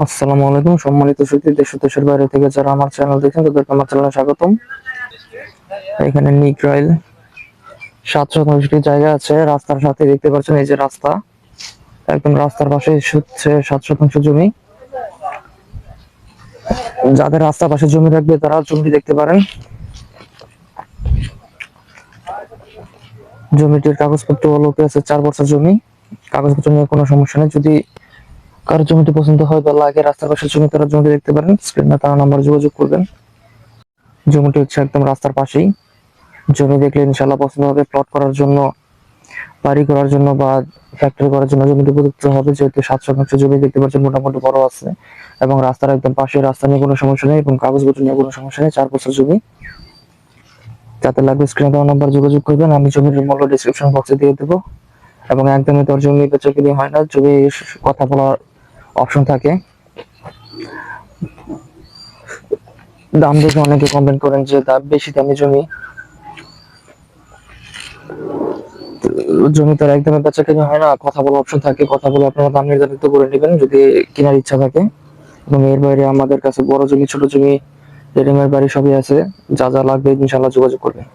আসসালামু আলাইকুম সম্মানিত সুধী, দেশ ও দেশের বাইরে থেকে যারা আমার চ্যানেল দেখেন তাদেরকে আমার চ্যানেলে স্বাগতম। এখানে নিকরাইল 7 শতাংশটি জায়গা আছে, রাস্তার সাথে দেখতে পাচ্ছেন এই যে রাস্তা, একদম রাস্তার পাশে হচ্ছে 7 শতাংশ জমি। যাদের রাস্তার পাশে জমি রাখবে তারা জমি দেখতে পারেন। জমিটির কাগজপত্র লোকে আছে 4 বছর জমি, কাগজপত্র নিয়ে কোনো সমস্যা নেই। যদি কারো জমিটি পছন্দ হয় বা লাগে রাস্তার পাশে জমি, তারা জমিটি দেখতে পারেন। স্ক্রিনে তার নাম্বার যোগাযোগ করবেন। জমিটি হচ্ছে একদম রাস্তার পাশেই। জমি দেখলে ইনশাল্লাহ পছন্দ হবে। প্লট করার জন্য, বাড়ি করার জন্য বা ফ্যাক্টরি করার জন্য জমিটি উপযুক্ত হবে, যেহেতু 7 শতাংশ জমি দেখতে পাচ্ছেন মোটামুটি বড় আছে এবং রাস্তার একদম পাশে, রাস্তা নিয়ে কোনো সমস্যা নেই এবং কাগজপত্র নিয়ে কোনো সমস্যা নেই। 4 বছর জমি। যাতে লাগবে স্ক্রিনে দেওয়া নাম্বার যোগাযোগ করবেন। আমি জমির মূল্য ডিসক্রিপশন বক্সে দিয়ে দেবো এবং একদমই তোর জমি বেচাকেনি হয় না, জমি কথা বলার অপশন থাকে। দাম দেখে অনেকে কমপ্লেন করেন যে দাম বেশি দামি জমি, জমি তার একদমই বেচাকেনি হয় না, কথা বলার অপশন থাকে। কথা বলে আপনারা দাম নির্ধারিত করে নেবেন যদি কেনার ইচ্ছা থাকে। এবং এর বাইরে আমাদের কাছে বড় জমি, ছোট জমি, রেডিমেড বাড়ি সবই আছে। যা যা লাগবে ইনশাল্লাহ যোগাযোগ করবেন।